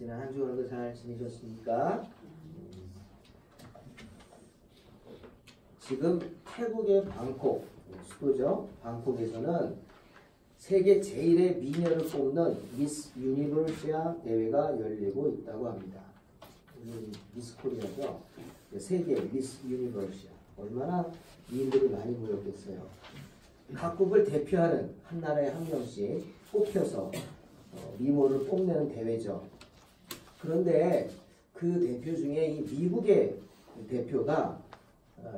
지난 한 주간도 잘 지내셨습니까? 지금 태국의 방콕, 수도죠. 방콕에서는 세계 제1의 미녀를 뽑는 미스 유니버시아 대회가 열리고 있다고 합니다. 미스 코리아죠. 세계 미스 유니버시아. 얼마나 미인들이 많이 모였겠어요. 각국을 대표하는 한 나라에 한 명씩 뽑혀서 미모를 뽐내는 대회죠. 그런데 그 대표 중에 이 미국의 대표가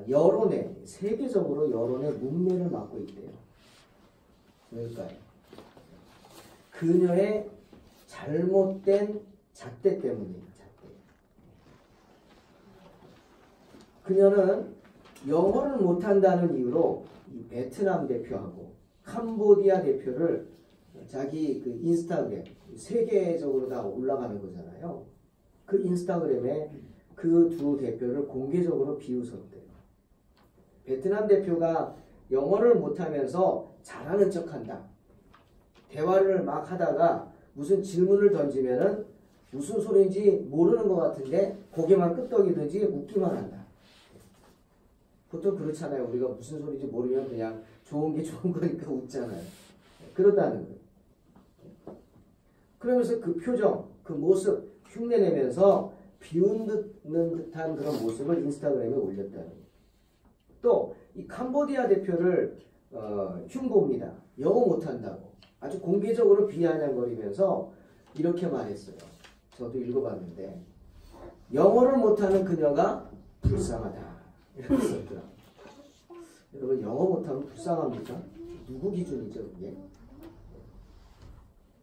여론의, 세계적으로 여론의 문매를 맡고 있대요. 왜일까요? 그녀의 잘못된 잣대 때문이에요. 잣대. 그녀는 영어를 못한다는 이유로 이 베트남 대표하고 캄보디아 대표를 자기 그 인스타그램, 세계적으로 다 올라가는 거잖아요. 그 인스타그램에 그 두 대표를 공개적으로 비웃었대요. 베트남 대표가 영어를 못하면서 잘하는 척한다. 대화를 막 하다가 무슨 질문을 던지면은 무슨 소리인지 모르는 것 같은데 고개만 끄덕이든지 웃기만 한다. 보통 그렇잖아요. 우리가 무슨 소리인지 모르면 그냥 좋은 게 좋은 거니까 웃잖아요. 그렇다는 거예요. 그러면서 그 표정, 그 모습 흉내내면서 비웃는 듯한 그런 모습을 인스타그램에 올렸다는 거예요. 또 이 캄보디아 대표를 흉보입니다. 영어 못한다고 아주 공개적으로 비아냥거리면서 이렇게 말했어요. 저도 읽어봤는데 영어를 못하는 그녀가 불쌍하다 이렇게 썼더라고요. 여러분 영어 못하면 불쌍합니까? 누구 기준이죠 그게?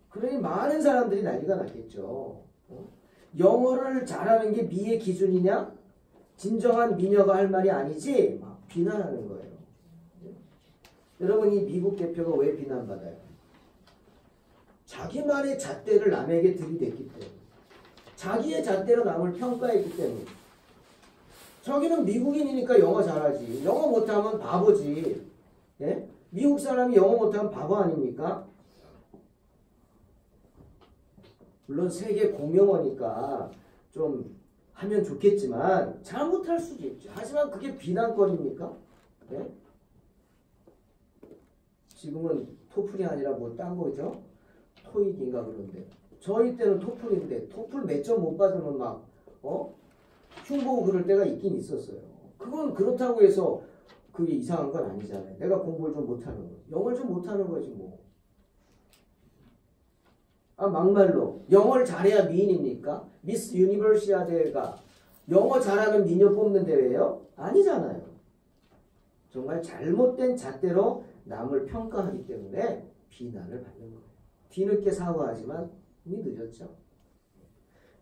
그러니 많은 사람들이 난리가 났겠죠. 영어를 잘하는 게 미의 기준이냐? 진정한 미녀가 할 말이 아니지? 막 비난하는 거예요. 여러분 이 미국 대표가 왜 비난받아요? 자기만의 잣대를 남에게 들이댔기 때문에, 자기의 잣대로 남을 평가했기 때문에. 자기는 미국인이니까 영어 잘하지. 영어 못하면 바보지. 예? 미국 사람이 영어 못하면 바보 아닙니까? 물론 세계 공용어니까 좀 하면 좋겠지만 잘못할 수도 있죠. 하지만 그게 비난거리입니까? 네? 지금은 토플이 아니라 뭐 딴 거죠? 토익인가 그런데. 저희 때는 토플인데 토플 몇 점 못 받으면 막 흉보고 그럴 때가 있긴 있었어요. 그건 그렇다고 해서 그게 이상한 건 아니잖아요. 내가 공부를 좀 못하는 거. 영어를 좀 못하는 거지 뭐. 막말로 영어를 잘해야 미인입니까? 미스 유니버시아 대회가 영어 잘하는 미녀 뽑는 대회예요? 아니잖아요. 정말 잘못된 잣대로 남을 평가하기 때문에 비난을 받는 거예요. 뒤늦게 사과하지만 이미 늦었죠.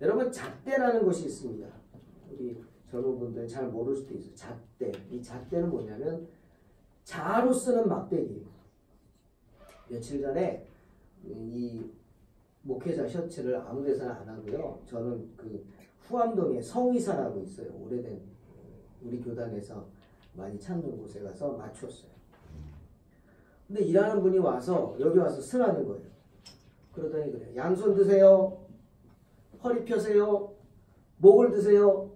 여러분 잣대라는 것이 있습니다. 우리 젊은 분들은 잘 모를 수도 있어요. 잣대. 이 잣대는 뭐냐면 자로 쓰는 막대기. 며칠 전에 이 목회자 셔츠를 아무 데서나 안 하고요. 저는 그 후암동에 성의사라고 있어요. 오래된 우리 교단에서 많이 찾는 곳에 가서 맞췄어요. 근데 일하는 분이 와서 여기 와서 쓰라는 거예요. 그러더니 그래요. 양손 드세요. 허리 펴세요. 목을 드세요.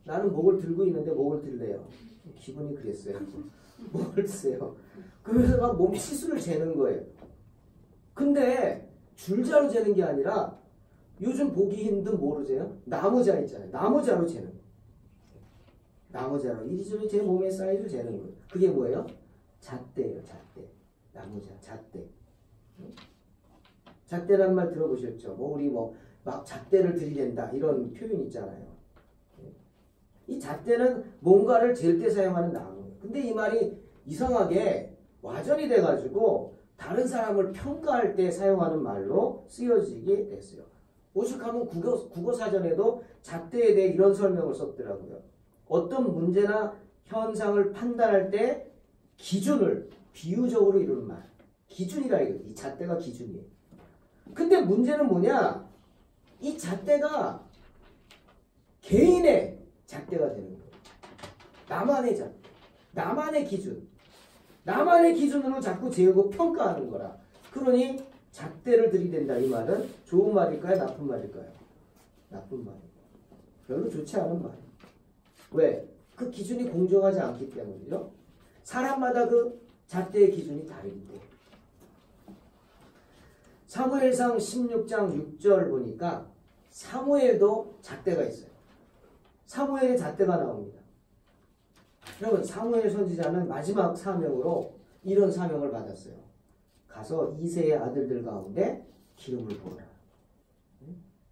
나는 목을 들고 있는데 목을 들래요. 기분이 그랬어요. 목을 드세요. 그러면서 막 몸 치수를 재는 거예요. 근데 줄자로 재는 게 아니라 요즘 보기 힘든 뭐로재요? 나무자 있잖아요. 나무자로 재는 거예요. 나무자로 이리저리 제 몸의 사이즈를 재는 거예요. 그게 뭐예요? 잣대예요. 잣대. 나무자. 잣대. 잣대란 말 들어보셨죠? 우리 막 잣대를 들이댄다 이런 표현 있잖아요. 이 잣대는 뭔가를 잴 때 사용하는 나무예요. 근데 이 말이 이상하게 와전이 돼가지고 다른 사람을 평가할 때 사용하는 말로 쓰여지게 됐어요. 오죽하면 국어사전에도 잣대에 대해 이런 설명을 썼더라고요. 어떤 문제나 현상을 판단할 때 기준을 비유적으로 이루는 말. 기준이라 이거예요. 이 잣대가 기준이에요. 근데 문제는 뭐냐? 이 잣대가 개인의 잣대가 되는 거예요. 나만의 잣대. 나만의 기준. 나만의 기준으로 자꾸 재우고 평가하는 거라. 그러니 잣대를 들이댄다 이 말은 좋은 말일까요? 나쁜 말일까요? 나쁜 말이에요. 별로 좋지 않은 말이에요. 왜? 그 기준이 공정하지 않기 때문이죠. 사람마다 그 잣대의 기준이 다르기 때문에. 사무엘상 16장 6절 보니까 사무엘도 잣대가 있어요. 사무엘의 잣대가 나옵니다. 여러분, 사무엘 선지자는 마지막 사명으로 이런 사명을 받았어요. 가서 이새의 아들들 가운데 기름을 부어라.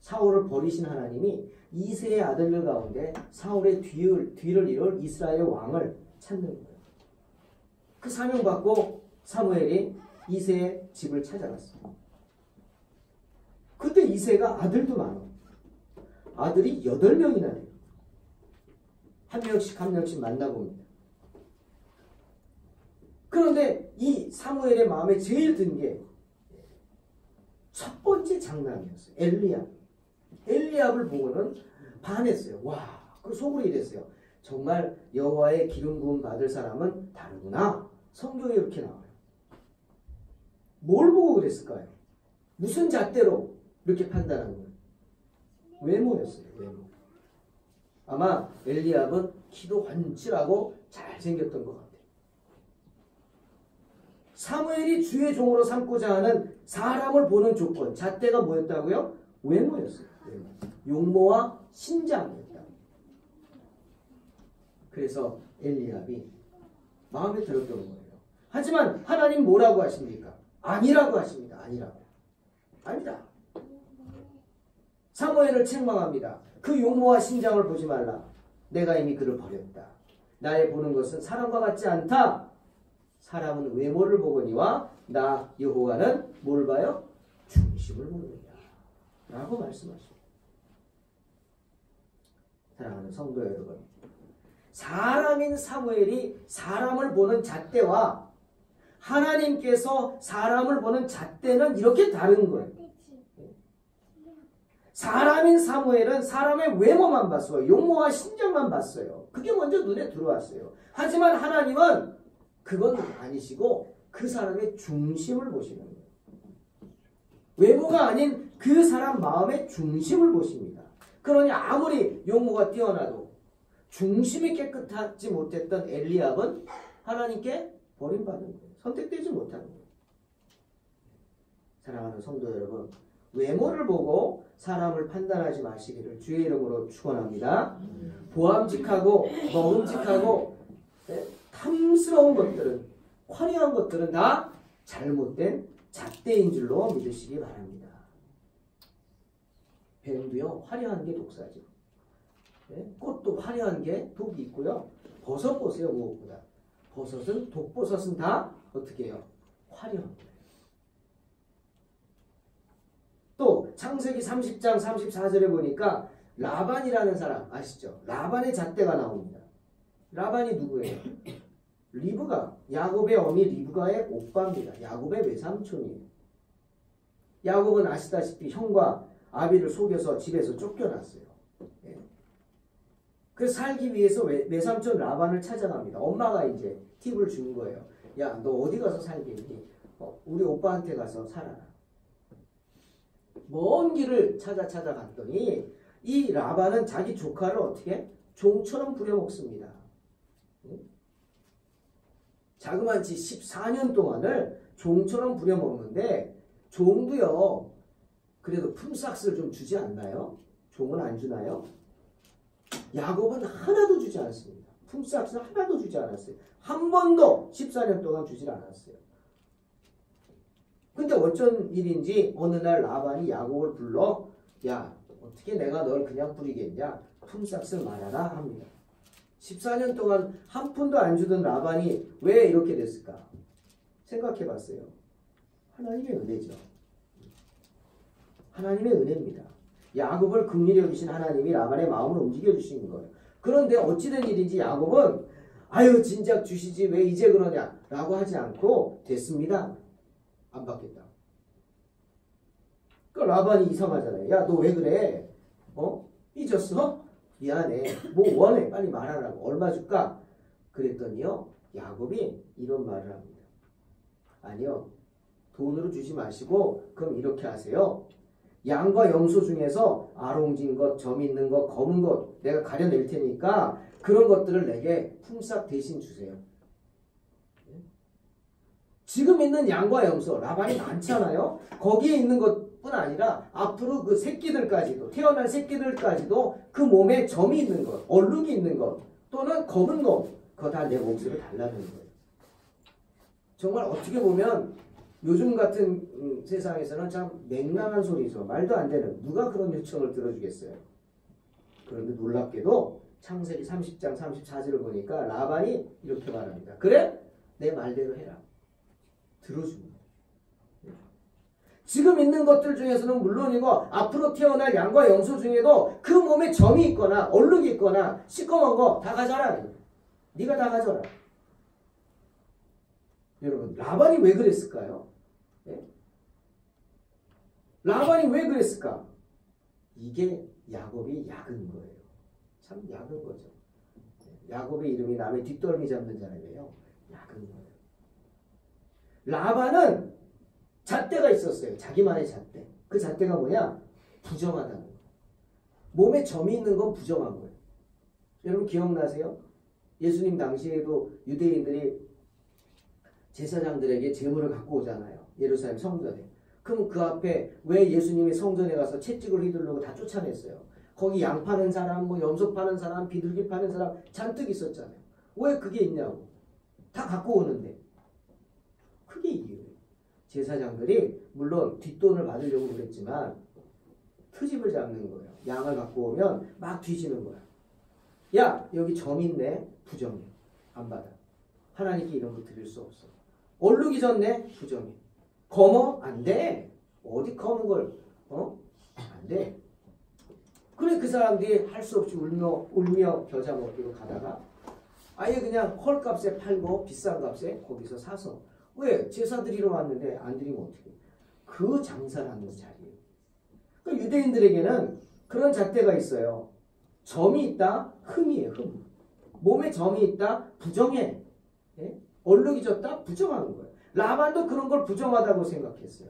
사울을 버리신 하나님이 이새의 아들들 가운데 사울의 뒤를 이룰 이스라엘 왕을 찾는 거예요. 그 사명 받고 사무엘이 이새의 집을 찾아갔어요. 그때 이새가 아들도 많아. 아들이 8명이나 돼요. 한 명씩 만나봅니다. 그런데 이 사무엘의 마음에 제일 든 게 첫 번째 장남이었어요. 엘리압을 보고는 반했어요. 와, 그 속으로 이랬어요. 정말 여호와의 기름 부음 받을 사람은 다르구나. 성경에 이렇게 나와요. 뭘 보고 그랬을까요? 무슨 잣대로 이렇게 판단한 거예요? 외모였어요. 외모. 아마 엘리압은 키도 훤칠하고 잘생겼던 것 같아요. 사무엘이 주의 종으로 삼고자 하는 사람을 보는 조건, 잣대가 뭐였다고요? 외모였어요. 외모. 용모와 신장이었다. 그래서 엘리압이 마음에 들었던 거예요. 하지만 하나님 뭐라고 하십니까? 아니라고 하십니다. 아니다. 사무엘을 책망합니다. 그 용모와 신장을 보지 말라. 내가 이미 그를 버렸다. 나의 보는 것은 사람과 같지 않다. 사람은 외모를 보거니와 나 여호와는 뭘 봐요? 중심을 보느냐 라고 말씀하십니다. 사랑하는 성도 여러분, 사람인 사무엘이 사람을 보는 잣대와 하나님께서 사람을 보는 잣대는 이렇게 다른 거예요. 사람인 사무엘은 사람의 외모만 봤어요. 용모와 신장만 봤어요. 그게 먼저 눈에 들어왔어요. 하지만 하나님은 그건 아니시고 그 사람의 중심을 보시는 거예요. 외모가 아닌 그 사람 마음의 중심을 보십니다. 그러니 아무리 용모가 뛰어나도 중심이 깨끗하지 못했던 엘리압은 하나님께 버림받은 거예요. 선택되지 못한 거예요. 사랑하는 성도 여러분, 외모를 보고 사람을 판단하지 마시기를 주의 이름으로 축원합니다. 보암직하고 먹음직하고 탐스러운 것들은, 화려한 것들은 다 잘못된 잣대인 줄로 믿으시기 바랍니다. 뱀도요, 화려한 게 독사죠. 꽃도 화려한 게 독이 있고요. 버섯 보세요. 무엇보다 버섯은, 독버섯은 다 어떻게 해요? 화려한 거예요. 또 창세기 30장 34절에 보니까 라반이라는 사람 아시죠? 라반의 잣대가 나옵니다. 라반이 누구예요? 리브가, 야곱의 어미 리브가의 오빠입니다. 야곱의 외삼촌이에요. 야곱은 아시다시피 형과 아비를 속여서 집에서 쫓겨났어요. 그래서 살기 위해서 외삼촌 라반을 찾아갑니다. 엄마가 이제 팁을 준 거예요. 야, 너 어디 가서 살겠니? 우리 오빠한테 가서 살아라. 먼 길을 찾아갔더니 이 라반은 자기 조카를 어떻게? 종처럼 부려먹습니다. 자그마치 14년 동안을 종처럼 부려먹는데, 종도요 그래도 품삯을 좀 주지 않나요? 종은 안 주나요? 야곱은 하나도 주지 않습니다. 품삯을 하나도 주지 않았어요. 한 번도 14년 동안 주질 않았어요. 근데 어쩐 일인지 어느 날 라반이 야곱을 불러, 야, 어떻게 내가 널 그냥 뿌리겠냐? 품삯을 말하라 합니다. 14년 동안 한 푼도 안 주던 라반이 왜 이렇게 됐을까? 생각해 봤어요. 하나님의 은혜죠. 하나님의 은혜입니다. 야곱을 긍휼히 여기신 하나님이 라반의 마음을 움직여 주시는 거예요. 그런데 어찌된 일인지 야곱은 아유 진작 주시지 왜 이제 그러냐 라고 하지 않고 됐습니다. 안 받겠다. 그 라반이 이상하잖아요. 야, 너 왜 그래? 삐졌어? 미안해. 뭐 원해? 빨리 말하라고. 얼마 줄까? 그랬더니요, 야곱이 이런 말을 합니다. 아니요, 돈으로 주지 마시고 그럼 이렇게 하세요. 양과 염소 중에서 아롱진 것, 점 있는 것, 검은 것 내가 가려낼 테니까 그런 것들을 내게 품삯 대신 주세요. 지금 있는 양과 염소, 라반이 많잖아요. 거기에 있는 것뿐 아니라 앞으로 그 새끼들까지도, 태어날 새끼들까지도 그 몸에 점이 있는 것, 얼룩이 있는 것 또는 검은 것, 그거 다 내 몫으로 달라는 거예요. 정말 어떻게 보면 요즘 같은 세상에서는 참 맹랑한 소리죠. 말도 안 되는. 누가 그런 요청을 들어주겠어요. 그런데 놀랍게도 창세기 30장 34절을 보니까 라반이 이렇게 말합니다. 그래? 내 말대로 해라. 들어줍니다. 지금 있는 것들 중에서는 물론이고 앞으로 태어날 양과 염소 중에도 그 몸에 점이 있거나 얼룩이 있거나 시꺼먼 거 다 가져라. 네가 다 가져라. 여러분 라반이 왜 그랬을까요? 네? 라반이 왜 그랬을까? 이게 야곱이 약은 거예요. 참 약은 거죠. 야곱의 이름이 남의 뒷덜미 잡는 사람이에요. 약은 거예요. 라반은 잣대가 있었어요. 자기만의 잣대. 그 잣대가 뭐냐? 부정하다는 거예요. 몸에 점이 있는 건 부정한 거예요. 여러분 기억나세요? 예수님 당시에도 유대인들이 제사장들에게 제물을 갖고 오잖아요. 예루살렘 성전에. 그럼 그 앞에 왜 예수님이 성전에 가서 채찍을 휘두르고 다 쫓아냈어요? 거기 양 파는 사람, 뭐 염소 파는 사람, 비둘기 파는 사람 잔뜩 있었잖아요. 왜 그게 있냐고. 다 갖고 오는데. 그게 이유예요. 제사장들이 물론 뒷돈을 받으려고 그랬지만 트집을 잡는 거예요. 양을 갖고 오면 막 뒤지는 거야. 야 여기 점 있네. 부정해. 안 받아. 하나님께 이런 거 드릴 수 없어. 얼룩이 졌네. 부정해. 검어? 안 돼. 어디 검은 걸 안 돼. 그래 그 사람들이 할 수 없이 울며 겨자 먹기로 가다가 아예 그냥 헐값에 팔고 비싼 값에 거기서 사서 왜? 제사 드리러 왔는데 안 드리면 어떻게? 그 장사를 하는 자리예요. 그러니까 유대인들에게는 그런 잣대가 있어요. 점이 있다, 흠이에요. 흠. 몸에 점이 있다, 부정해. 예? 얼룩이 졌다, 부정하는 거예요. 라반도 그런 걸 부정하다고 생각했어요.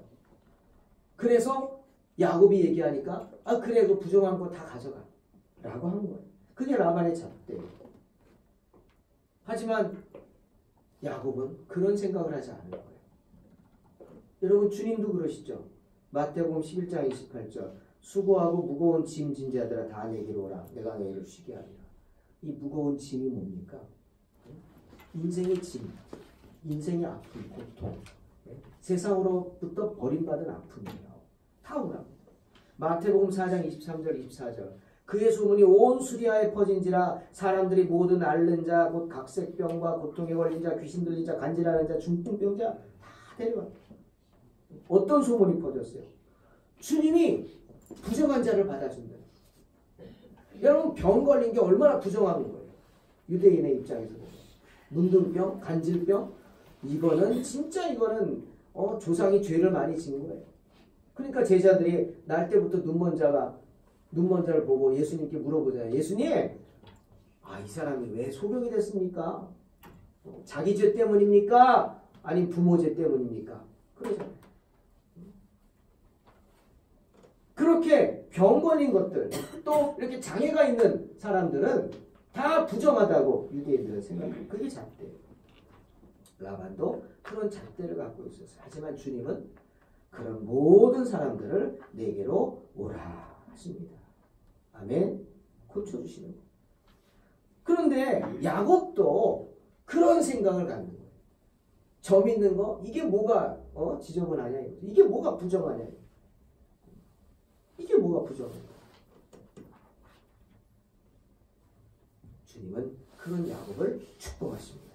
그래서 야곱이 얘기하니까 아 그래 그 부정한 거 다 가져가 라고 한 거예요. 그게 라반의 잣대예요. 하지만 야곱은 그런 생각을 하지 않을 거예요. 여러분 주님도 그러시죠. 마태복음 11장 28절 수고하고 무거운 짐 진 자들아 다 내게로 오라. 내가 너희를 쉬게 하리라. 이 무거운 짐이 뭡니까? 인생의 짐, 인생의 아픔, 고통, 세상으로부터 버림받은 아픔이에요. 다 오라고. 마태복음 4장 23절 24절 그의 소문이 온 수리아에 퍼진지라 사람들이 모든 앓는 자 곧 각색병과 고통에 걸린 자 귀신 들린 자 간질하는 자 중풍병자 다 데려와. 어떤 소문이 퍼졌어요? 주님이 부정한 자를 받아준다. 여러분 병 걸린 게 얼마나 부정한 거예요. 유대인의 입장에서 보면. 문둥병, 간질병 이거는 진짜 이거는 조상이 죄를 많이 지은 거예요. 그러니까 제자들이 날 때부터 눈먼 자를 보고 예수님께 물어보잖아요. 예수님, 이 사람이 왜 소경이 됐습니까? 자기 죄 때문입니까? 아니면 부모 죄 때문입니까? 그러잖아요. 그렇게 병 걸린 것들, 또 이렇게 장애가 있는 사람들은 다 부정하다고 유대인들은 생각해요. 그게 잣대예요. 라반도 그런 잣대를 갖고 있었어요. 하지만 주님은 그런 모든 사람들을 내게로 오라 하십니다. 아멘. 고쳐주시는 거예요. 그런데 야곱도 그런 생각을 갖는 거예요. 점 있는 거 이게 뭐가 지저분하냐 이거죠. 이게 뭐가 부정하냐 이게 뭐가 부정하냐. 주님은 그런 야곱을 축복하십니다.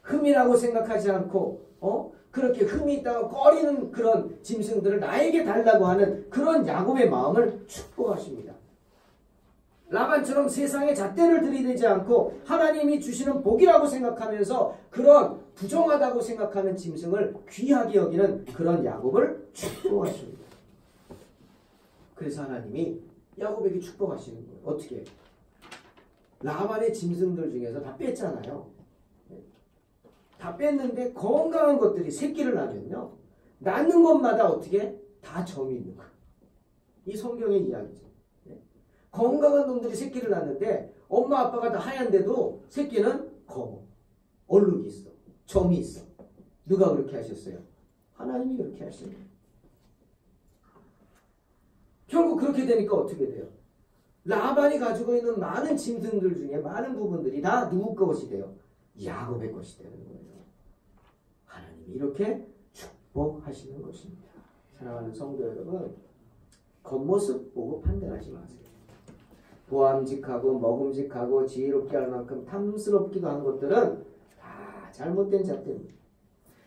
흠이라고 생각하지 않고 그렇게 흠이 있다가 꺼리는 그런 짐승들을 나에게 달라고 하는 그런 야곱의 마음을 축복하십니다. 라반처럼 세상에 잣대를 들이대지 않고 하나님이 주시는 복이라고 생각하면서 그런 부정하다고 생각하는 짐승을 귀하게 여기는 그런 야곱을 축복하십니다. 그래서 하나님이 야곱에게 축복하시는 거예요. 어떻게? 라반의 짐승들 중에서 다 뺐잖아요. 다 뺐는데 건강한 것들이 새끼를 낳으면요. 낳는 것마다 어떻게? 다 점이 있는 거예요. 이 성경의 이야기죠. 건강한 놈들이 새끼를 낳는데 엄마 아빠가 다 하얀데도 새끼는 검어. 얼룩이 있어. 점이 있어. 누가 그렇게 하셨어요? 하나님이 그렇게 하신 거예요. 결국 그렇게 되니까 어떻게 돼요? 라반이 가지고 있는 많은 짐승들 중에 많은 부분들이 다 누구 것이 돼요? 야곱의 것이 되는 거예요. 하나님이 이렇게 축복하시는 것입니다. 사랑하는 성도 여러분, 겉모습 보고 판단하지 마세요. 보암직하고 먹음직하고 지혜롭게 할 만큼 탐스럽기도 한 것들은 다 잘못된 잣대입니다.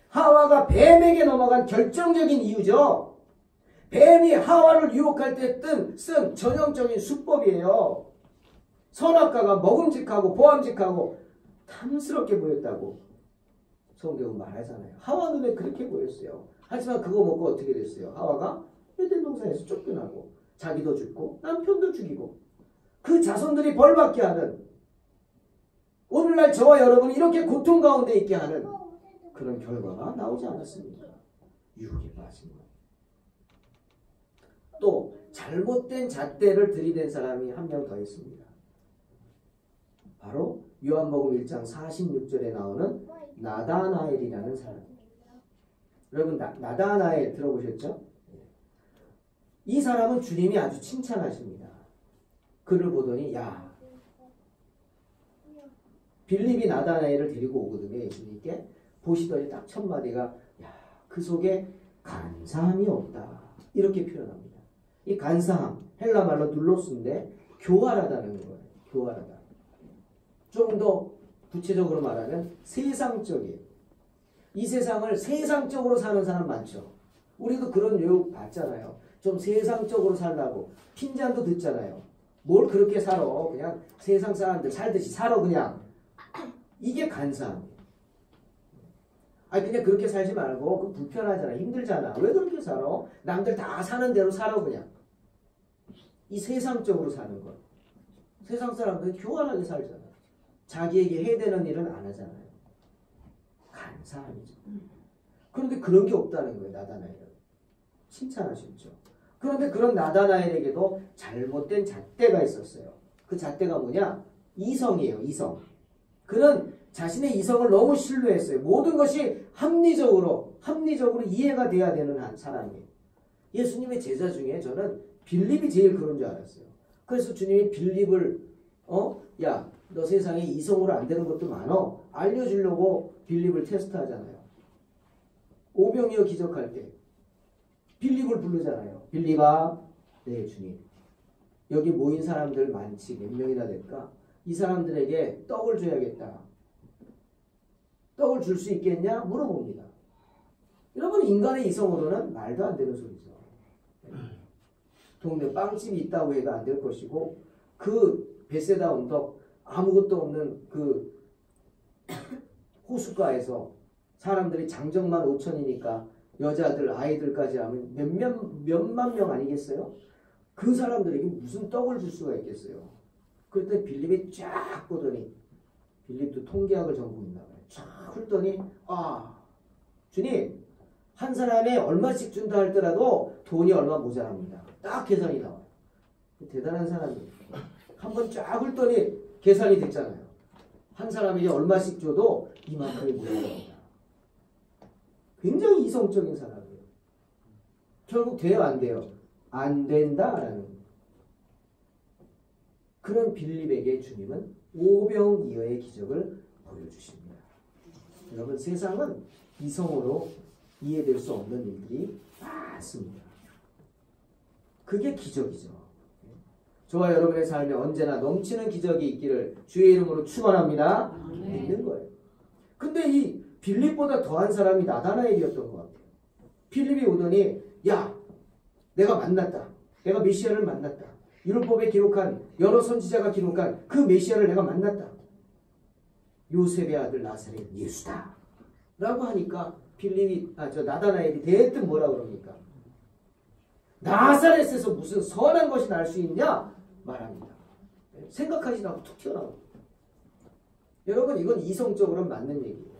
하와가 뱀에게 넘어간 결정적인 이유죠. 뱀이 하와를 유혹할 때 쓴 전형적인 수법이에요. 선악과가 먹음직하고 보암직하고 탐스럽게 보였다고 성경은 말하잖아요. 하와 눈에 그렇게 보였어요. 하지만 그거 먹고 어떻게 됐어요? 하와가 에덴 동산에서 쫓겨나고 자기도 죽고 남편도 죽이고 그 자손들이 벌받게 하는, 오늘날 저와 여러분이 이렇게 고통 가운데 있게 하는 그런 결과가 나오지 않았습니까? 유혹에 빠진 거예요. 또 잘못된 잣대를 들이댄 사람이 한 명 더 있습니다. 바로 요한복음 1장 46절에 나오는 나다나엘이라는 사람. 여러분 나다나엘 들어보셨죠? 이 사람은 주님이 아주 칭찬하십니다. 그를 보더니 야, 빌립이 나다나엘을 데리고 오거든요. 예수님께. 보시더니 딱 첫 마디가 야, 그 속에 간사함이 없다. 이렇게 표현합니다. 이 간사함, 헬라 말로 눌로스인데 교활하다는 거예요. 교활하다. 조금 더 구체적으로 말하면 세상적이에요. 이 세상을 세상적으로 사는 사람 많죠. 우리도 그런 유혹 받잖아요. 좀 세상적으로 살라고 핀잔도 듣잖아요. 뭘 그렇게 살아. 그냥 세상 사람들 살듯이 살아 그냥. 이게 간사함이에요. 아니 그냥 그렇게 살지 말고 그 불편하잖아. 힘들잖아. 왜 그렇게 살아? 남들 다 사는 대로 살아 그냥. 이 세상적으로 사는 것. 세상 사람들은 교활하게 살잖아. 자기에게 해되는 일은 안 하잖아요. 간사함이죠. 그런데 그런 게 없다는 거예요. 나다나엘은. 칭찬하셨죠. 그런데 그런 나다나엘에게도 잘못된 잣대가 있었어요. 그 잣대가 뭐냐? 이성이에요. 이성. 그는 자신의 이성을 너무 신뢰했어요. 모든 것이 합리적으로 이해가 돼야 되는 한 사람이에요. 예수님의 제자 중에 저는 빌립이 제일 그런 줄 알았어요. 그래서 주님이 빌립을 야, 너 세상에 이성으로 안 되는 것도 많어. 알려주려고 빌립을 테스트하잖아요. 오병이어 기적할 때 빌립을 부르잖아요. 빌립아, 네 주님. 여기 모인 사람들 많지. 몇 명이나 될까? 이 사람들에게 떡을 줘야겠다. 떡을 줄 수 있겠냐? 물어봅니다. 여러분 인간의 이성으로는 말도 안 되는 소리죠. 동네 빵집이 있다고 해도 안 될 것이고 그 베세다 언덕 아무것도 없는 그 호숫가에서 사람들이 장정만 5천이니까 여자들 아이들까지 하면 몇만 명 아니겠어요? 그 사람들에게 무슨 떡을 줄 수가 있겠어요? 그때 빌립이 쫙 보더니 빌립도 통계학을 전공 있나 봐요. 쫙 훑더니 아 주님 한 사람에 얼마씩 준다 할더라도 돈이 얼마 모자랍니다. 딱 계산이 나와요. 대단한 사람이에요. 한번 쫙 훑더니 계산이 됐잖아요. 한 사람에게 얼마씩 줘도 이만큼이 모자랍니다. 굉장히 이성적인 사람이에요. 결국 돼요 안 돼요? 안 된다라는 그런 빌립에게 주님은 오병이어의 기적을 보여주십니다. 여러분 세상은 이성으로 이해될 수 없는 일들이 많습니다. 그게 기적이죠. 저와 여러분의 삶에 언제나 넘치는 기적이 있기를 주의 이름으로 축원합니다. 믿는 거예요. 근데 이 빌립보다 더한 사람이 나다나엘이었던 것 같아요. 빌립이 오더니 야 내가 만났다. 내가 메시아를 만났다. 율법에 기록한 여러 선지자가 기록한 그 메시아를 내가 만났다. 요셉의 아들 나사렛 예수다. 라고 하니까 나다나엘이 대뜸 뭐라 그럽니까? 나사렛에서 무슨 선한 것이 날 수 있냐? 말합니다. 생각하지 않고 툭 튀어나옵니다. 여러분 이건 이성적으로는 맞는 얘기예요.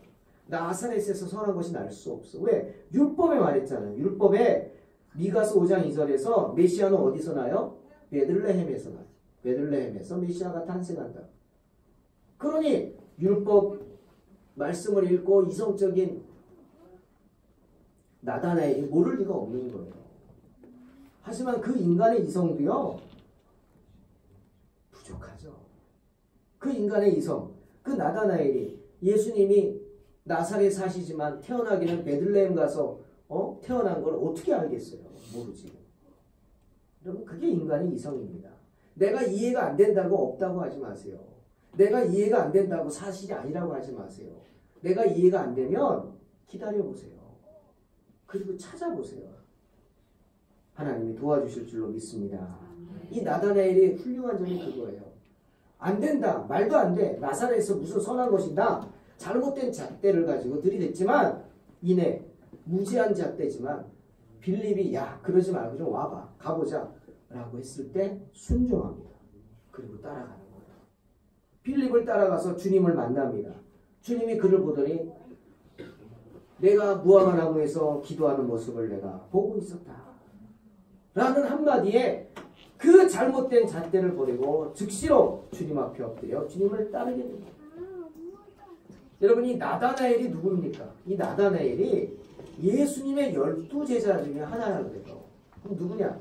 나사렛에서 선한 것이 날 수 없어. 왜? 율법에 말했잖아요. 율법에 미가서 5장 2절에서 메시아는 어디서 나요? 베들레헴에서 나요. 베들레헴에서 메시아가 탄생한다. 그러니 율법 말씀을 읽고 이성적인 나다나엘이 모를 리가 없는 거예요. 하지만 그 인간의 이성도요, 부족하죠. 그 인간의 이성, 그 나다나엘이 예수님이 나사렛 사시지만 태어나기는 베들레헴 가서 태어난 걸 어떻게 알겠어요? 모르지. 여러분, 그게 인간의 이성입니다. 내가 이해가 안 된다고 없다고 하지 마세요. 내가 이해가 안 된다고 사실이 아니라고 하지 마세요. 내가 이해가 안 되면 기다려보세요. 그리고 찾아보세요. 하나님이 도와주실 줄로 믿습니다. 이 나다나엘의 훌륭한 점이 그거예요. 안 된다. 말도 안 돼. 나사렛에서 무슨 선한 것이다. 잘못된 잣대를 가지고 들이댔지만 이내 무지한 잣대지만 빌립이 야 그러지 말고 좀 와봐. 가보자. 라고 했을 때 순종합니다. 그리고 따라가는 거예요. 빌립을 따라가서 주님을 만납니다. 주님이 그를 보더니 내가 무화과 나무에서 기도하는 모습을 내가 보고 있었다. 라는 한마디에 그 잘못된 잣대를 버리고 즉시로 주님 앞에 엎드려 주님을 따르게 됩니다. 여러분, 이 나다나엘이 누구입니까? 이 나다나엘이 예수님의 12제자 중에 하나라고 그래요. 그럼 누구냐?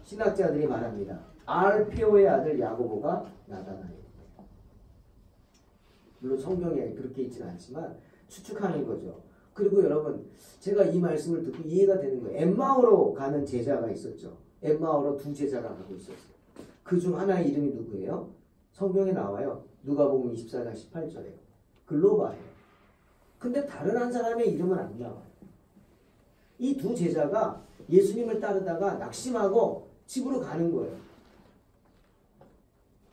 신학자들이 말합니다. 알페오의 아들 야고보가 나다나엘입니다. 물론 성경에 그렇게 있지는 않지만 추측하는 거죠. 그리고 여러분, 제가 이 말씀을 듣고 이해가 되는 거예요. 엠마오로 가는 제자가 있었죠. 엠마오로 두 제자가 가고 있었어요. 그 중 하나의 이름이 누구예요? 성경에 나와요. 누가복음 24장 18절에 글로바예요. 근데 다른 한 사람의 이름은 안 나와요. 이 두 제자가 예수님을 따르다가 낙심하고 집으로 가는 거예요.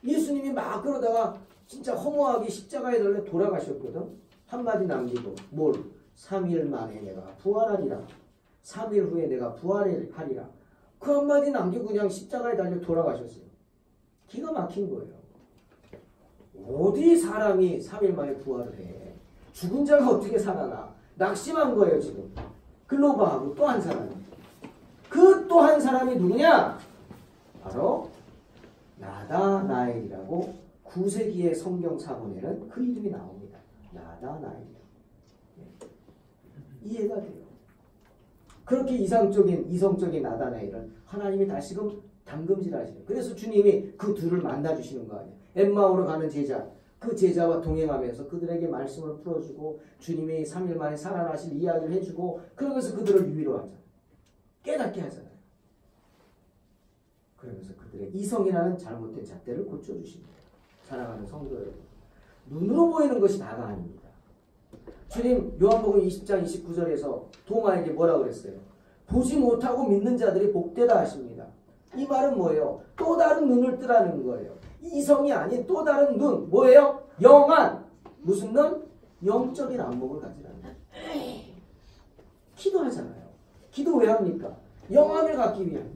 예수님이 막 그러다가 진짜 허무하게 십자가에 달려 돌아가셨거든. 한마디 남기고 뭘? 3일 만에 내가 부활하리라. 3일 후에 내가 부활하리라. 그 한마디 남기고 그냥 십자가에 달려 돌아가셨어요. 기가 막힌 거예요. 어디 사람이 3일 만에 부활을 해. 죽은 자가 어떻게 살아나. 낙심한 거예요 지금. 글로바하고 또 한 사람이. 그 또 한 사람이 누구냐? 바로 나다나엘이라고 9세기의 성경 사본에는 그 이름이 나옵니다. 나다나엘이라고. 이해가 돼요. 그렇게 이성적인 나다나엘을 하나님이 다시금 담금질하시는. 그래서 주님이 그 둘을 만나주시는 거 아니에요. 엠마오로 가는 제자, 그 제자와 동행하면서 그들에게 말씀을 풀어주고 주님이 3일 만에 살아나실 이야기를 해주고 그러면서 그들을 위로하잖아요. 깨닫게 하잖아요. 그러면서 그들의 이성이라는 잘못된 잣대를 고쳐주십니다. 사랑하는 성도 여러분, 눈으로 보이는 것이 다가 아닙니다. 주님 요한복음 20장 29절에서 도마에게 뭐라고 그랬어요? 보지 못하고 믿는 자들이 복되다 하십니다. 이 말은 뭐예요? 또 다른 눈을 뜨라는 거예요. 이성이 아닌 또 다른 눈. 뭐예요? 영안. 무슨 눈? 영적인 안목을 가지라는 거예요. 기도하잖아요. 기도 왜 합니까? 영안을 갖기 위함.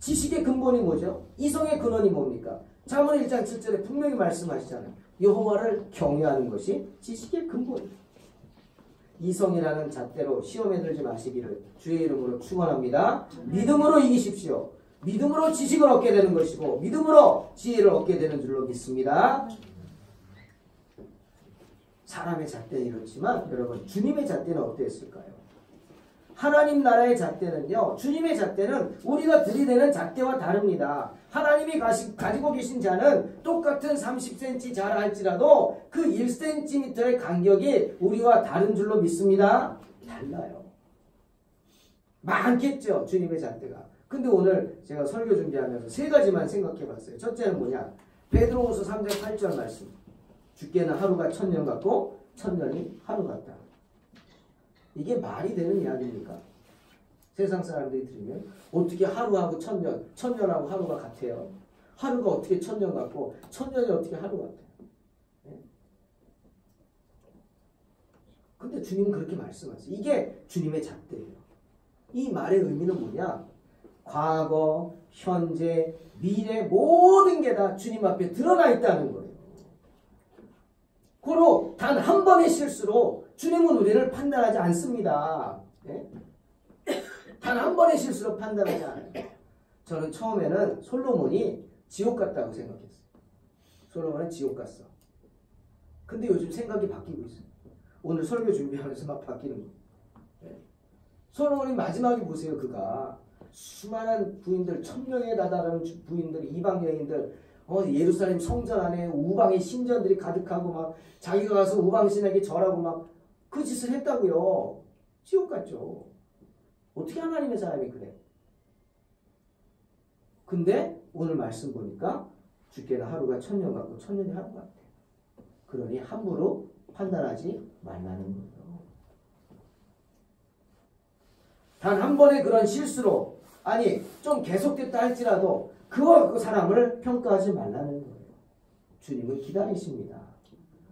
지식의 근본이 뭐죠? 이성의 근원이 뭡니까? 잠언 1장 7절에 분명히 말씀하시잖아요. 여호와를 경외하는 것이 지식의 근본입니다. 이성이라는 잣대로 시험에 들지 마시기를 주의 이름으로 축원합니다. 믿음으로 이기십시오. 믿음으로 지식을 얻게 되는 것이고 믿음으로 지혜를 얻게 되는 줄로 믿습니다. 사람의 잣대는 이렇지만 여러분, 주님의 잣대는 어땠을까요? 하나님 나라의 잣대는요, 주님의 잣대는 우리가 들이대는 잣대와 다릅니다. 하나님이 가지고 계신 자는 똑같은 30cm 자라 할지라도 그 1cm의 간격이 우리와 다른 줄로 믿습니다. 달라요. 많겠죠, 주님의 잣대가. 근데 오늘 제가 설교 준비하면서 세 가지만 생각해 봤어요. 첫째는 뭐냐? 베드로후서 3장 8절 말씀. 주께는 하루가 1000년 같고 1000년이 하루 같다. 이게 말이 되는 이야기입니까? 세상 사람들이 들으면 어떻게 하루하고 1000년, 1000년하고 하루가 같아요? 하루가 어떻게 1000년 같고 1000년이 어떻게 하루 같아요? 네? 근데 주님은 그렇게 말씀하세요. 이게 주님의 잣대예요. 이 말의 의미는 뭐냐? 과거, 현재, 미래 모든 게 다 주님 앞에 드러나 있다는 거예요. 고로 단 한 번의 실수로 주님은 우리를 판단하지 않습니다. 예? 단 한 번의 실수로 판단하지 않아요. 저는 처음에는 솔로몬이 지옥 갔다고 생각했어요. 솔로몬은 지옥 갔어. 근데 요즘 생각이 바뀌고 있어요. 오늘 설교 준비하면서 막 바뀌는 거예요. 예? 솔로몬이 마지막에 보세요. 그가 수많은 부인들, 1000명에 다다르는 부인들, 이방 여인들, 예루살렘 성전 안에 우방의 신전들이 가득하고 막 자기가 가서 우방신에게 절하고 막 그 짓을 했다고요. 지옥 갔죠. 어떻게 하나님의 사람이 그래? 근데 오늘 말씀 보니까 주께는 하루가 1000년 같고 1000년이 하루 같아. 그러니 함부로 판단하지 말라는 거예요. 단 한 번의 그런 실수로, 아니 좀 계속됐다 할지라도 그와 그 사람을 평가하지 말라는 거예요. 주님은 기다리십니다.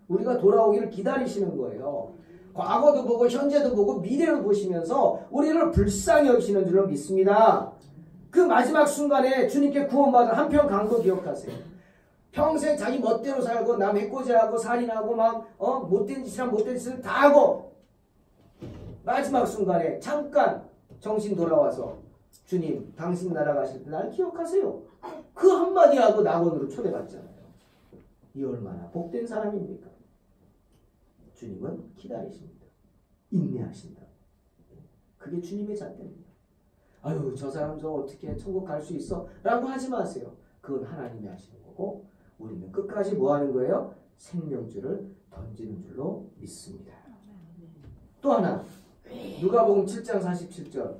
우리가 돌아오기를 기다리시는 거예요. 과거도 보고 현재도 보고 미래를 보시면서 우리를 불쌍히 여기시는 줄로 믿습니다. 그 마지막 순간에 주님께 구원받은 한편 강도 기억하세요. 평생 자기 멋대로 살고 남 해코지하고 살인하고 막 못된 짓이랑 못된 짓을 다 하고 마지막 순간에 잠깐 정신 돌아와서 주님 당신 나라 가실 때 날 기억하세요. 그 한마디 하고 낙원으로 초대받잖아요. 이 얼마나 복된 사람입니까? 주님은 기다리십니다. 인내하신다. 그게 주님의 잣대입니다. 아유 저 사람 저 어떻게 천국 갈 수 있어? 라고 하지 마세요. 그건 하나님이 하시는 거고 우리는 끝까지 뭐 하는 거예요? 생명줄을 던지는 줄로 믿습니다. 또 하나 누가복음 7장 47절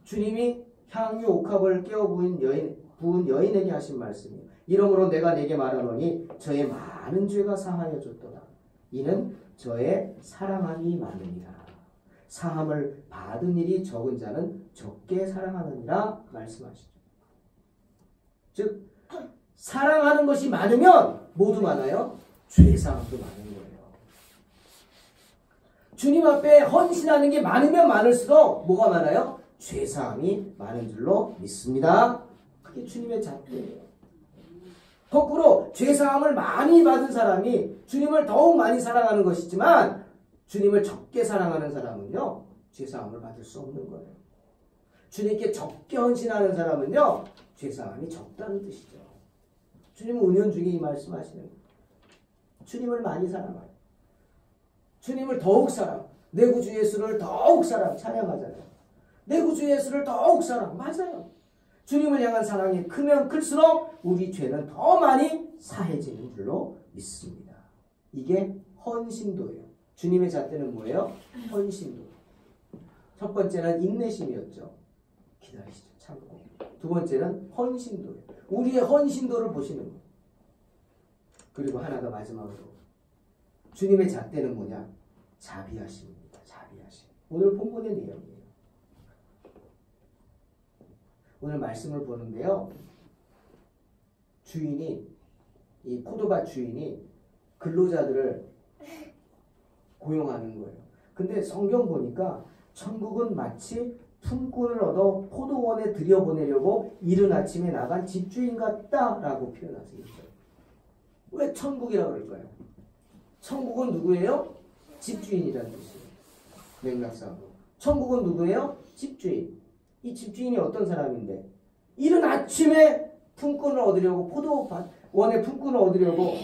주님이 향유 옥합을 깨어 부은 여인에게 하신 말씀이에요. 이러므로 내가 내게 말하노니 저의 많은 죄가 사하여졌도다. 이는 저의 사랑함이 많으니라. 사함을 받은 일이 적은 자는 적게 사랑하느니라 말씀하시죠. 즉 사랑하는 것이 많으면 모두 많아요. 죄사함도 많은 거예요. 주님 앞에 헌신하는 게 많으면 많을수록 뭐가 많아요? 죄사함이 많은 줄로 믿습니다. 그게 주님의 잣대예요. 거꾸로 죄사함을 많이 받은 사람이 주님을 더욱 많이 사랑하는 것이지만 주님을 적게 사랑하는 사람은요. 죄사함을 받을 수 없는 거예요. 주님께 적게 헌신하는 사람은요. 죄사함이 적다는 뜻이죠. 주님은 은연중에 이 말씀하시는 거예요. 주님을 많이 사랑하요. 주님을 더욱 사랑. 내 구주 예수를 더욱 사랑. 찬양하잖아요. 내 구주 예수를 더욱 사랑. 맞아요. 주님을 향한 사랑이 크면 클수록 우리 죄는 더 많이 사해지는 줄로 믿습니다. 이게 헌신도예요. 주님의 잣대는 뭐예요? 헌신도. 첫 번째는 인내심이었죠. 기다리시죠. 참고. 두 번째는 헌신도예요. 우리의 헌신도를 보시는 거예요. 그리고 하나 더 마지막으로 주님의 잣대는 뭐냐? 자비하심입니다. 자비하심. 오늘 본문의 내용이에요. 오늘 말씀을 보는데요. 주인이 이 포도밭 주인이 근로자들을 고용하는 거예요. 근데 성경 보니까 천국은 마치 품꾼을 얻어 포도원에 들여보내려고 이른 아침에 나간 집주인 같다라고 표현하세요. 왜 천국이라고 그럴까요? 천국은 누구예요? 집주인이라는 뜻이에요. 맥락상으로. 천국은 누구예요? 집주인. 이 집주인이 어떤 사람인데 이른 아침에 품꾼을 얻으려고 포도원에 품꾼을 얻으려고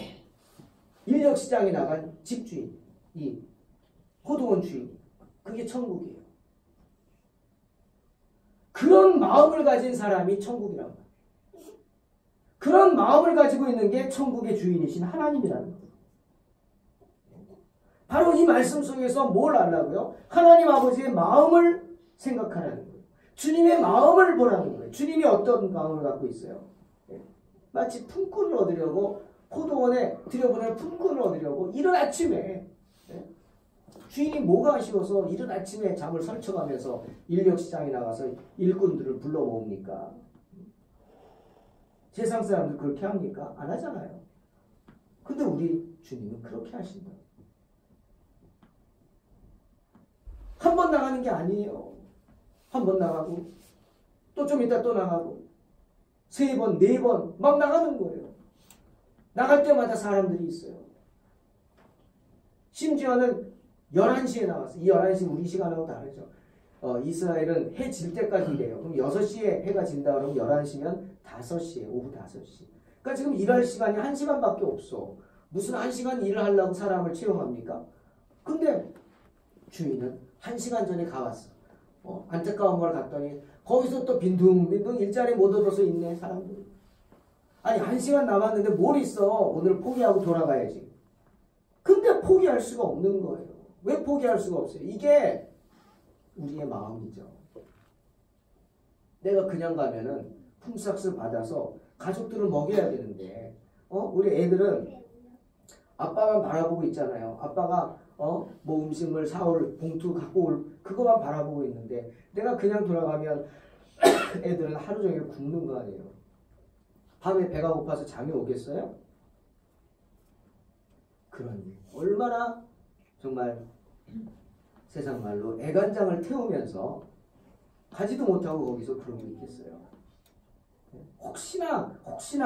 인력시장에 나간 집주인, 이 포도원 주인, 그게 천국이에요. 그런 마음을 가진 사람이 천국이라고 합니다. 그런 마음을 가지고 있는 게 천국의 주인이신 하나님이라는 거예요. 바로 이 말씀 속에서 뭘 알라고요? 하나님 아버지의 마음을 생각하라는 거예요. 주님의 마음을 보라는 거예요. 주님이 어떤 마음을 갖고 있어요? 마치 품꾼을 얻으려고 포도원에 들여보낼 품꾼을 얻으려고 이른 아침에 주인이 뭐가 아쉬워서 이른 아침에 잠을 설쳐가면서 인력시장에 나가서 일꾼들을 불러 모읍니까? 세상 사람들 그렇게 합니까? 안 하잖아요. 근데 우리 주님은 그렇게 하신다. 한 번 나가는 게 아니에요. 한 번 나가고 또 좀 이따 또 나가고 3번, 4번 막 나가는 거예요. 나갈 때마다 사람들이 있어요. 심지어는 11시에 나왔어. 이 11시 우리 시간하고 다르죠. 이스라엘은 해 질 때까지 일해요. 그럼 6시에 해가 진다 그러면 11시면 5시에, 오후 5시. 그러니까 지금 일할 시간이 1시간밖에 없어. 무슨 1시간 일을 하려고 사람을 채용합니까? 근데 주인은 1시간 전에 가왔어. 안타까운 걸 갔더니 거기서 또 빈둥빈둥 일자리 못 얻어서 있네 사람들. 아니 1시간 남았는데 뭘 있어. 오늘 포기하고 돌아가야지. 근데 포기할 수가 없는 거예요. 왜 포기할 수가 없어요? 이게 우리의 마음이죠. 내가 그냥 가면은 품삯을 받아서 가족들을 먹여야 되는데 우리 애들은 아빠만 바라보고 있잖아요. 아빠가 뭐 음식을 사올 봉투 갖고 올 그거만 바라보고 있는데 내가 그냥 돌아가면 애들은 하루 종일 굶는 거 아니에요. 밤에 배가 고파서 잠이 오겠어요? 그러니 얼마나 정말 세상 말로 애간장을 태우면서 가지도 못하고 거기서 그런 게 있겠어요. 혹시나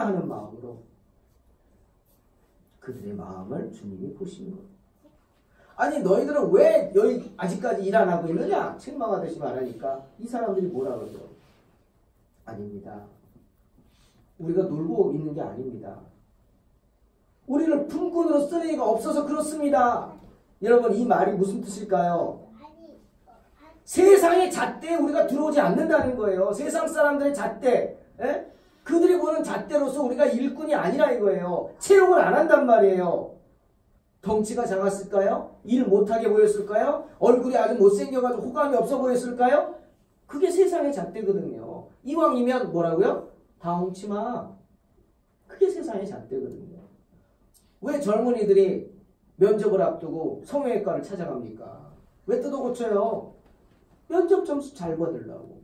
하는 마음으로 그들의 마음을 주님이 보시는 거예요. 아니 너희들은 왜 여기 아직까지 일 안 하고 있느냐? 책망하듯이 말하니까 이 사람들이 뭐라 그러죠? 아닙니다. 우리가 놀고 있는 게 아닙니다. 우리를 품꾼으로 쓰는 이가 없어서 그렇습니다. 여러분 이 말이 무슨 뜻일까요? 세상의 잣대에 우리가 들어오지 않는다는 거예요. 세상 사람들의 잣대, 그들이 보는 잣대로서 우리가 일꾼이 아니라 이거예요. 채용을 안 한단 말이에요. 덩치가 작았을까요? 일 못하게 보였을까요? 얼굴이 아주 못생겨가지고 호감이 없어 보였을까요? 그게 세상의 잣대거든요. 이왕이면 뭐라고요? 다 엉치 마. 그게 세상의 잣대거든요. 왜 젊은이들이 면접을 앞두고 성형외과를 찾아갑니까? 왜 뜯어고쳐요? 면접 점수 잘 받으려고.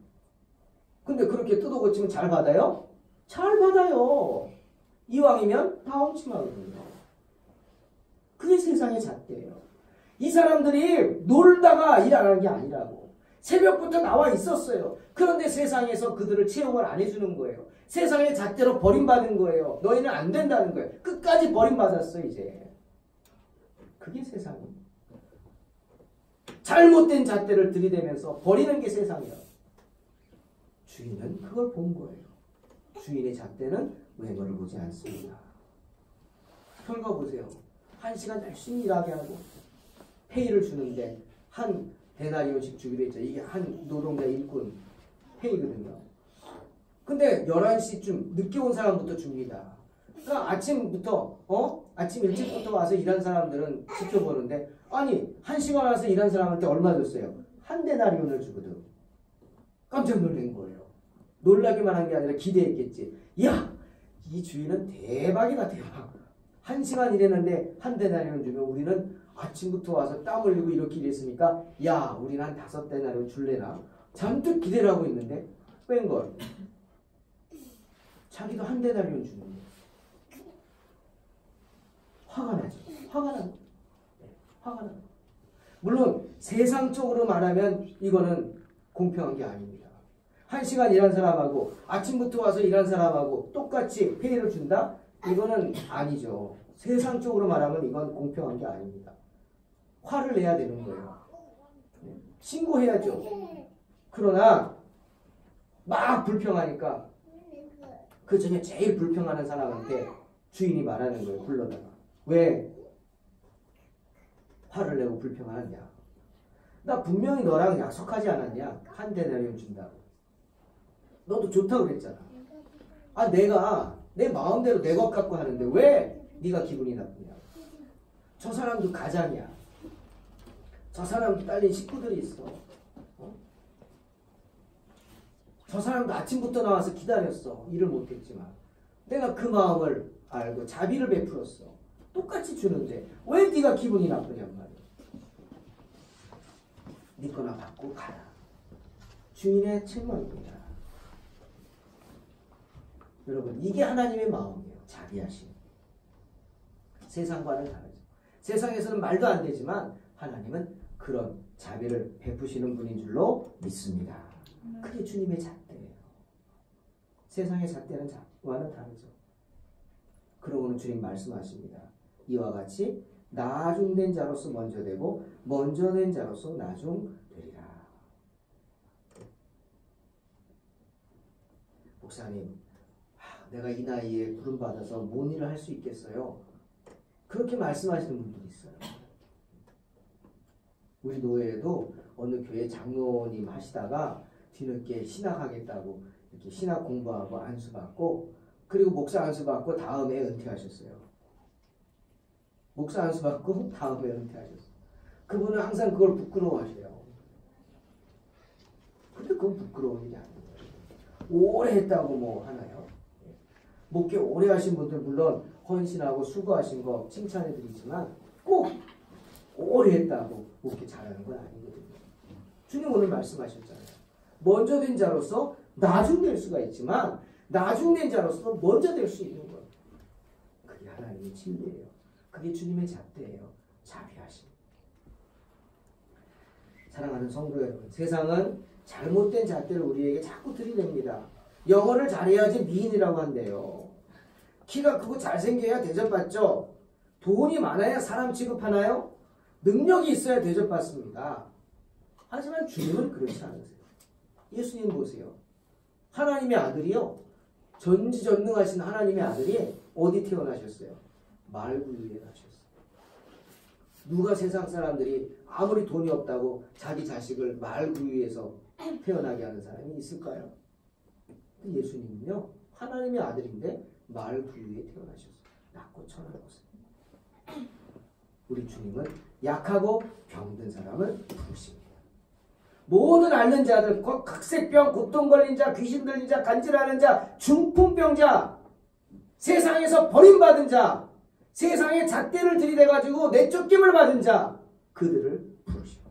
근데 그렇게 뜯어고치면 잘 받아요? 잘 받아요. 이왕이면 다 엉치마거든요. 그게 세상의 잣대예요. 이 사람들이 놀다가 일 안 하는 게 아니라고. 새벽부터 나와 있었어요. 그런데 세상에서 그들을 채용을 안 해주는 거예요. 세상의 잣대로 버림받은 거예요. 너희는 안 된다는 거예요. 끝까지 버림받았어 이제. 그게 세상이에요. 잘못된 잣대를 들이대면서 버리는 게 세상이에요. 주인은 그걸 본 거예요. 주인의 잣대는 외모를 보지 않습니다. 결과 보세요. 1시간 열심히 일하게 하고 페이를 주는데 한 데나리온씩 주기로 했죠. 이게 한 노동자 일꾼 페이거든요. 근데 11시쯤 늦게 온 사람부터 줍니다. 그러니까 아침부터 아침 일찍부터 와서 일한 사람들은 지켜보는데 아니 1시간 와서 일한 사람한테 얼마 줬어요? 한 데나리온을 주거든. 깜짝 놀란 거예요. 놀라기만 한 게 아니라 기대했겠지. 야, 이 주인은 대박이다 대박. 1시간 일했는데 한 데나리온 주면 우리는 아침부터 와서 땀 흘리고 이렇게 일했으니까 야, 우리는 한 5데나리온 줄래나? 잔뜩 기대를 하고 있는데 뺀걸. 자기도 한 데나리온 주는 거예요. 화가 나죠. 화가 나죠. 화가 나죠. 물론 세상적으로 말하면 이거는 공평한 게 아닙니다. 1시간 일한 사람하고 아침부터 와서 일한 사람하고 똑같이 페이를 준다? 이거는 아니죠. 세상적으로 말하면 이건 공평한 게 아닙니다. 화를 내야 되는 거예요. 신고해야죠. 그러나 막 불평하니까 그 중에 제일 불평하는 사람한테 주인이 말하는 거예요. 불러다가. 왜 화를 내고 불평하느냐? 나 분명히 너랑 약속하지 않았냐? 한 데나리온 준다고. 너도 좋다고 그랬잖아. 아, 내가 내 마음대로 내 것 갖고 하는데 왜 네가 기분이 나쁘냐? 저 사람도 가장이야. 저 사람도 딸린 식구들이 있어. 저 사람도 아침부터 나와서 기다렸어. 일을 못했지만. 내가 그 마음을 알고 자비를 베풀었어. 똑같이 주는데 왜 네가 기분이 나쁘냔 말이야. 네 거나 받고 가라. 주인의 책망입니다. 여러분 이게 하나님의 마음이에요. 자비하심. 세상과는 다르죠. 세상에서는 말도 안 되지만 하나님은 그런 자비를 베푸시는 분인 줄로 믿습니다. 그게 주님의 잣대예요. 세상의 잣대와는 다르죠. 그러고는 주님 말씀하십니다. 이와 같이 나중된 자로서 먼저 되고 먼저 된 자로서 나중되리라. 목사님, 내가 이 나이에 부름받아서 뭔 일을 할 수 있겠어요? 그렇게 말씀하시는 분들이 있어요. 우리 노예에도 어느 교회 장로님 하시다가 뒤늦게 신학하겠다고 이렇게 신학 공부하고 안수받고 그리고 목사 안수받고 다음에 은퇴하셨어요. 목사 안수받고 다음에 은퇴하셨어요. 그분은 항상 그걸 부끄러워하셔요. 근데 그건 부끄러운 일이 아니에요. 오래 했다고 뭐 하나요? 목회 오래 하신 분들 물론 헌신하고 수고하신 거 칭찬해 드리지만 꼭 오래 했다고 목회 잘하는 건 아니거든요. 주님 오늘 말씀하셨잖아요. 먼저 된 자로서 나중될 수가 있지만 나중된 자로서 먼저 될 수 있는 것. 그게 하나님의 진리예요. 그게 주님의 잣대예요. 자비하심. 사랑하는 성도 여러분, 세상은 잘못된 잣대를 우리에게 자꾸 들이댑니다. 영어를 잘해야지 미인이라고 한대요. 키가 크고 잘생겨야 대접받죠. 돈이 많아야 사람 취급하나요? 능력이 있어야 대접받습니다. 하지만 주님은 그렇지 않으세요. 예수님 보세요. 하나님의 아들이요. 전지전능하신 하나님의 아들이 어디 태어나셨어요? 말구유에 나셨어요. 누가 세상 사람들이 아무리 돈이 없다고 자기 자식을 말구유에서 태어나게 하는 사람이 있을까요? 예수님은요. 하나님의 아들인데 말구유에 태어나셨어요. 낮고 천한 곳에. 우리 주님은 약하고 병든 사람을 부르십니다. 모든 앓는 자들, 각색병, 고통 걸린 자, 귀신 들린 자, 간질하는 자, 중풍병자, 세상에서 버림받은 자, 세상에 잣대를 들이대가지고 내쫓김을 받은 자, 그들을 부르십니다.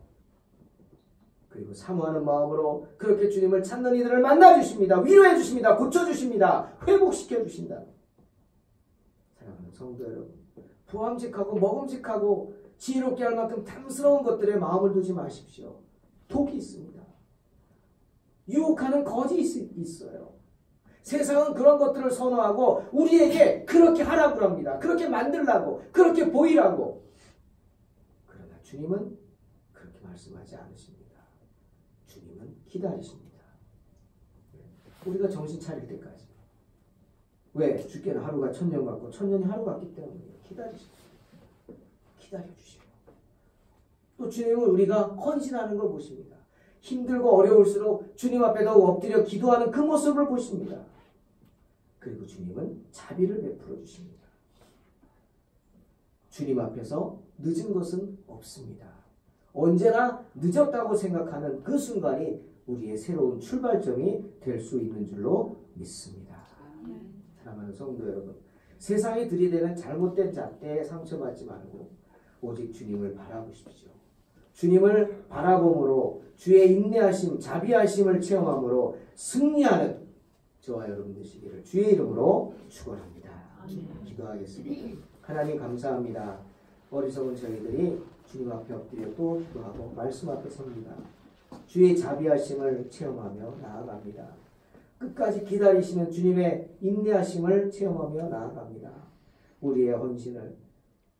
그리고 사모하는 마음으로 그렇게 주님을 찾는 이들을 만나주십니다. 위로해주십니다. 고쳐주십니다. 회복시켜주신다. 사랑하는 성도 여러분, 부함직하고 먹음직하고 지혜롭게 할 만큼 탐스러운 것들에 마음을 두지 마십시오. 독이 있습니다. 유혹하는 거짓이 있어요. 세상은 그런 것들을 선호하고 우리에게 그렇게 하라고 합니다. 그렇게 만들라고, 그렇게 보이라고. 그러나 주님은 그렇게 말씀하지 않으십니다. 주님은 기다리십니다. 우리가 정신 차릴 때까지. 왜? 주께는 하루가 천년 같고 천년이 하루 같기 때문에 기다리십니다. 기다려주시고. 또 주님은 우리가 헌신하는 걸 보십니다. 힘들고 어려울수록 주님 앞에 더욱 엎드려 기도하는 그 모습을 보십니다. 그리고 주님은 자비를 베풀어 주십니다. 주님 앞에서 늦은 것은 없습니다. 언제나 늦었다고 생각하는 그 순간이 우리의 새로운 출발점이 될 수 있는 줄로 믿습니다. 사랑하는 성도 여러분, 세상에 들이대는 잘못된 잣대에 상처받지 말고 오직 주님을 바라보십시오. 주님을 바라봄으로 주의 인내하심, 자비하심을 체험함으로 승리하는 저와 여러분 되시기를 주의 이름으로 축원합니다. 기도하겠습니다. 하나님 감사합니다. 어리석은 저희들이 주님 앞에 엎드려 또 기도하고 말씀 앞에 섭니다. 주의 자비하심을 체험하며 나아갑니다. 끝까지 기다리시는 주님의 인내하심을 체험하며 나아갑니다. 우리의 헌신을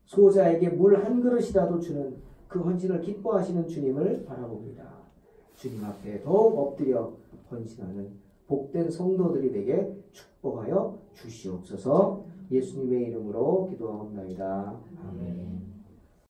소자에게 물 한 그릇이라도 주는 그 헌신을 기뻐하시는 주님을 바라봅니다. 주님 앞에 더욱 엎드려 헌신하는 복된 성도들이 되게 축복하여 주시옵소서. 예수님의 이름으로 기도하옵나이다. 아멘.